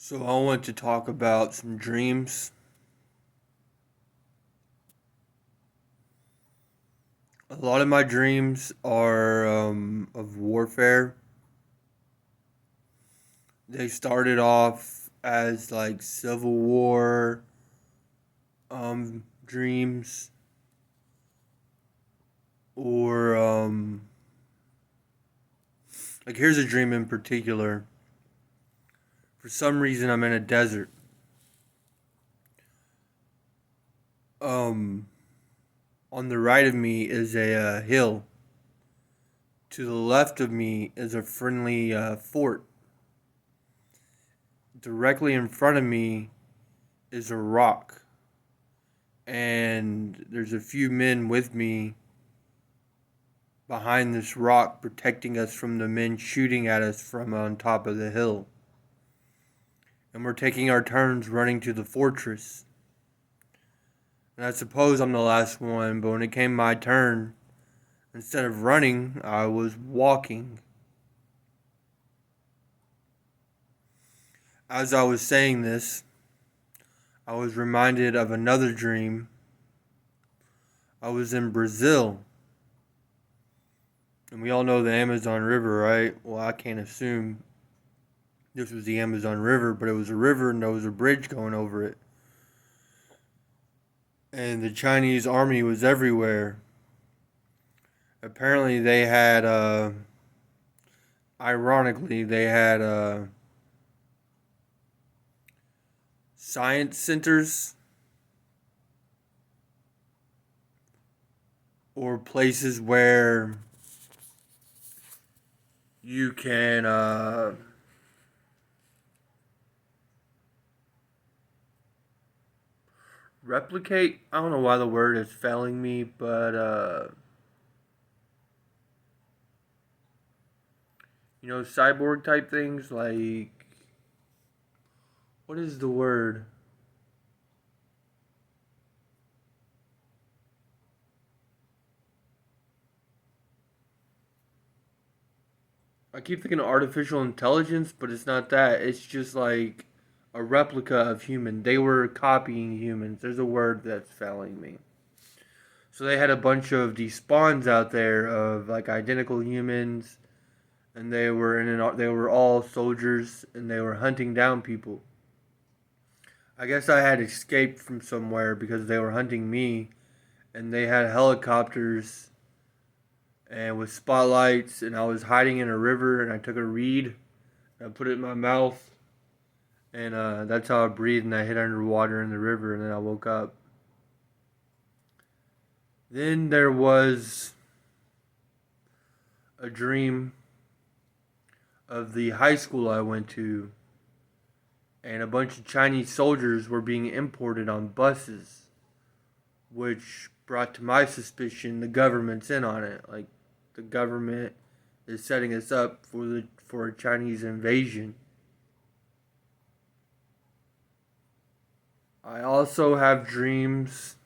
So I want to talk about some dreams. A lot of my dreams are of warfare. They started off as like Civil War dreams, or like here's a dream in particular. For some reason, I'm in a desert. Um, on the right of me is a hill. To the left of me is a friendly fort. Directly in front of me is a rock, and there's a few men with me behind this rock protecting us from the men shooting at us from on top of the hill. And we're taking our turns running to the fortress. And I suppose I'm the last one, but when it came my turn, instead of running, I was walking. As I was saying this, I was reminded of another dream. I was in Brazil. And we all know the Amazon River, right? Well, I can't assume this was the Amazon River, but it was a river and there was a bridge going over it. And the Chinese army was everywhere. Apparently, they had, ironically, they had science centers or places where you can replicate. I don't know why the word is failing me, but cyborg type things like, what is the word? I keep thinking of artificial intelligence, but it's not that. It's just like a replica of human. They were copying humans. There's a word that's failing me. So they had a bunch of these spawns out there of like identical humans, and they were all soldiers, and they were hunting down people. I guess I had escaped from somewhere because they were hunting me, and they had helicopters and with spotlights, and I was hiding in a river, and I took a reed, and I put it in my mouth, and that's how I breathed, and I hit underwater in the river, and then I woke up. Then there was a dream of the high school I went to, and a bunch of Chinese soldiers were being imported on buses, which brought to my suspicion the government's in on it. Like, the government is setting us up for a Chinese invasion. I also have dreams.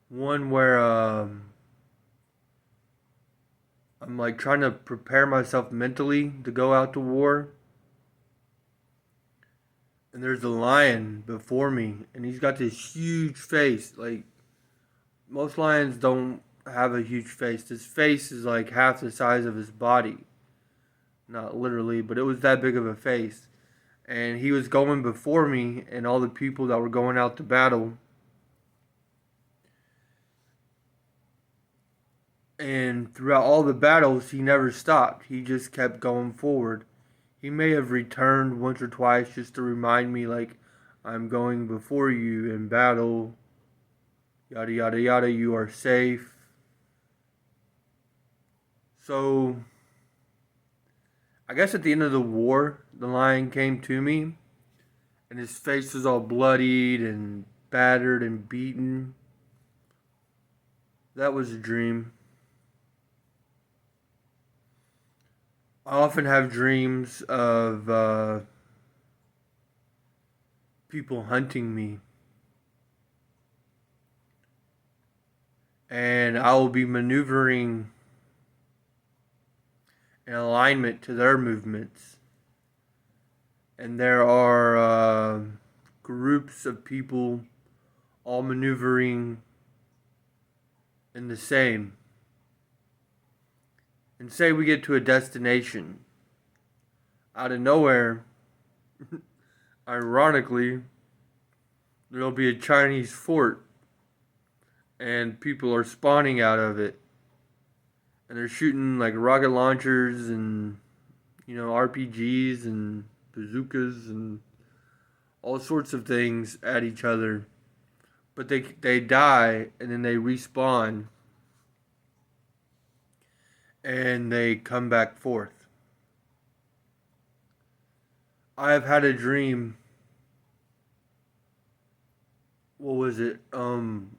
One where I'm like trying to prepare myself mentally to go out to war, and there's a lion before me, and he's got this huge face. Like, most lions don't have a huge face. His face is like half the size of his body. Not literally, but it was that big of a face. And he was going before me, and all the people that were going out to battle. And throughout all the battles, he never stopped. He just kept going forward. He may have returned once or twice just to remind me, like, I'm going before you in battle. Yada, yada, yada. You are safe. So, I guess at the end of the war, the lion came to me, and his face was all bloodied and battered and beaten. That was a dream. I often have dreams of people hunting me, and I will be maneuvering in alignment to their movements. and there are groups of people all maneuvering in the same. And say we get to a destination. Out of nowhere, ironically, there'll be a Chinese fort, and people are spawning out of it. And they're shooting like rocket launchers and, RPGs and bazookas and all sorts of things at each other. But they die and then they respawn and they come back forth. I have had a dream. What was it?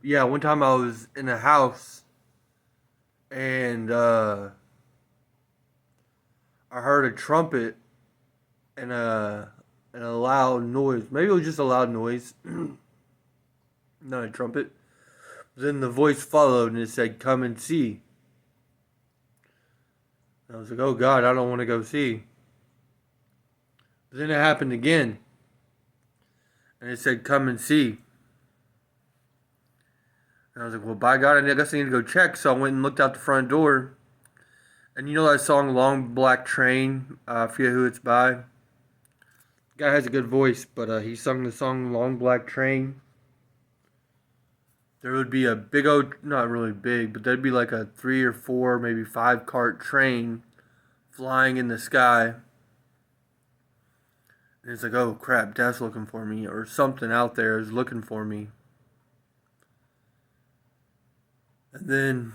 Yeah, one time I was in a house and I heard a trumpet and a loud noise. Maybe it was just a loud noise, not a trumpet. Then the voice followed and it said, "Come and see." And I was like, "Oh God, I don't want to go see." But then it happened again, and it said, "Come and see." And I was like, "Well, by God, I guess I need to go check." So I went and looked out the front door, and you know that song "Long Black Train"? I forget who it's by. The guy has a good voice, but he sung the song "Long Black Train." There would be a big old, not really big, but there'd be like a 3 or 4, maybe 5 cart train flying in the sky. And it's like, oh crap, Death's looking for me, or something out there is looking for me. And then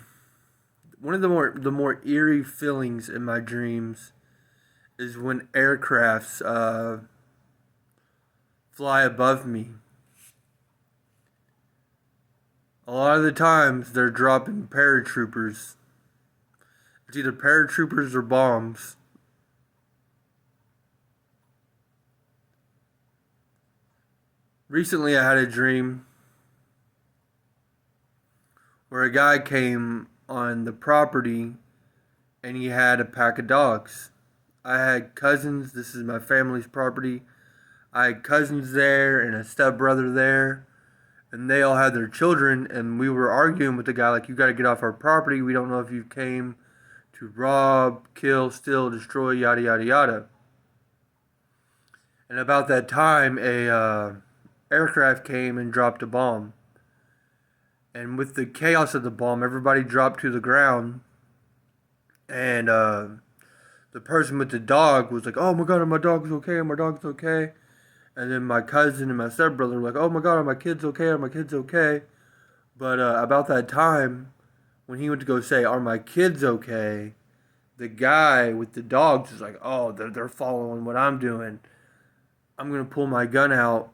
one of the more eerie feelings in my dreams is when aircrafts fly above me. A lot of the times they're dropping paratroopers. It's either paratroopers or bombs. Recently I had a dream where a guy came on the property and he had a pack of dogs. I had cousins, this is my family's property. I had cousins there and a stepbrother there, and they all had their children, and we were arguing with the guy like, "You got to get off our property. We don't know if you came to rob, kill, steal, destroy, yada yada yada." And about that time, a aircraft came and dropped a bomb. And with the chaos of the bomb, everybody dropped to the ground, and the person with the dog was like, "Oh my God, my dog's okay, my dog's okay." And then my cousin and my stepbrother were like, "Oh my God, are my kids okay, are my kids okay?" But about that time, when he went to go say, "Are my kids okay?" the guy with the dogs was like, "Oh, they're following what I'm doing. I'm going to pull my gun out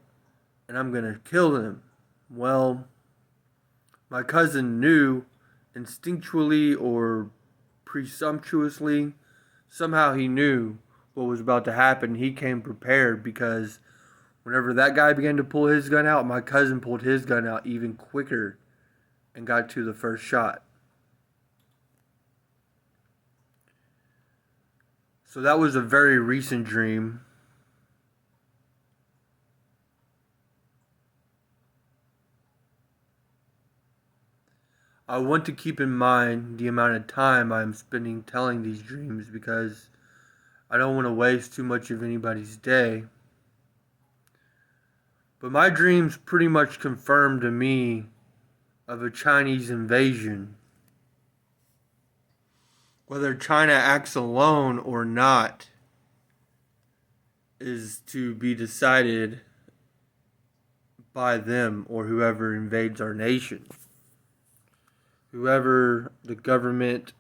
and I'm going to kill them." Well, my cousin knew instinctually or presumptuously, somehow he knew what was about to happen. He came prepared because whenever that guy began to pull his gun out, my cousin pulled his gun out even quicker and got to the first shot. So that was a very recent dream. I want to keep in mind the amount of time I'm spending telling these dreams because I don't want to waste too much of anybody's day. But my dreams pretty much confirmed to me of a Chinese invasion. Whether China acts alone or not is to be decided by them or whoever invades our nation. Whoever the government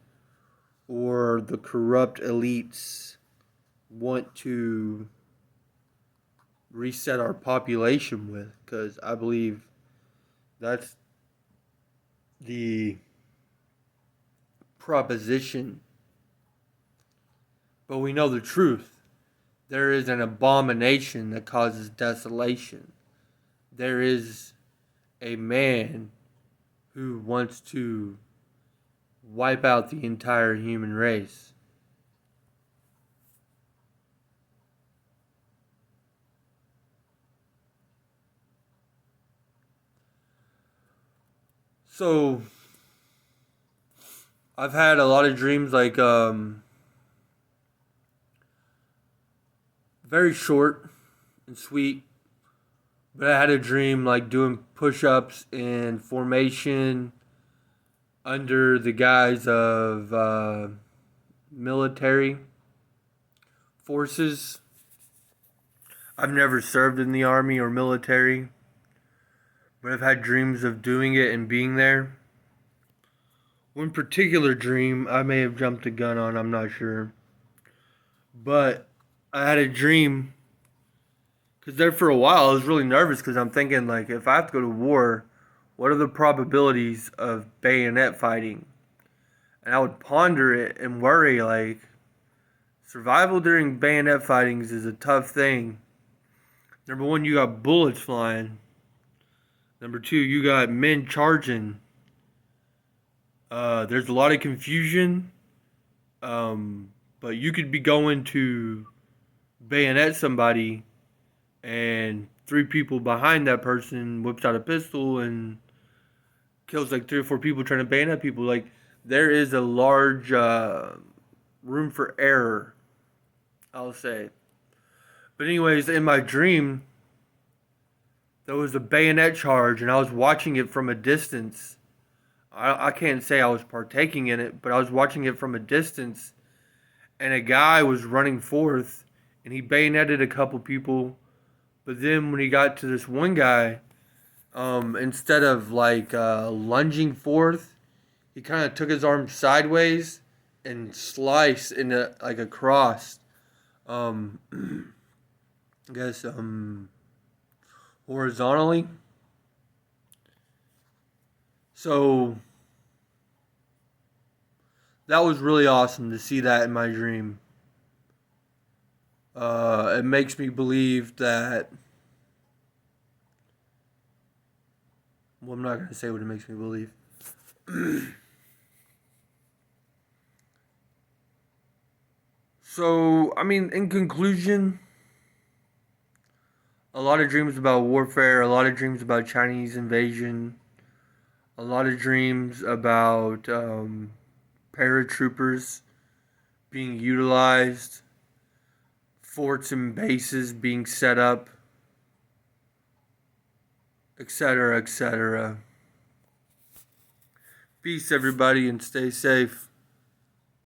or the corrupt elites want to reset our population with, because I believe that's the proposition. But we know the truth. There is an abomination that causes desolation. There is a man who wants to wipe out the entire human race. So I've had a lot of dreams like very short and sweet, but I had a dream like doing push-ups in formation under the guise of military forces. I've never served in the army or military, but I've had dreams of doing it and being there. One particular dream I may have jumped the gun on, I'm not sure. But I had a dream because there for a while I was really nervous because I'm thinking, like, if I have to go to war, what are the probabilities of bayonet fighting? And I would ponder it and worry, like, survival during bayonet fightings is a tough thing. Number one, you got bullets flying. Number two, you got men charging. There's a lot of confusion. But you could be going to bayonet somebody, and three people behind that person whips out a pistol and kills like three or four people trying to bayonet people. Like, there is a large room for error, I'll say. But anyways, in my dream, there was a bayonet charge, and I was watching it from a distance. I can't say I was partaking in it, but I was watching it from a distance, and a guy was running forth, and he bayoneted a couple people. But then when he got to this one guy, instead of like lunging forth, he kind of took his arm sideways and sliced into like a cross. Um, I guess horizontally. So that was really awesome to see that in my dream. It makes me believe that. Well, I'm not going to say what it makes me believe. So, I mean, in conclusion, a lot of dreams about warfare, a lot of dreams about Chinese invasion, a lot of dreams about paratroopers being utilized, forts and bases being set up, etc., etc. Peace, everybody, and stay safe.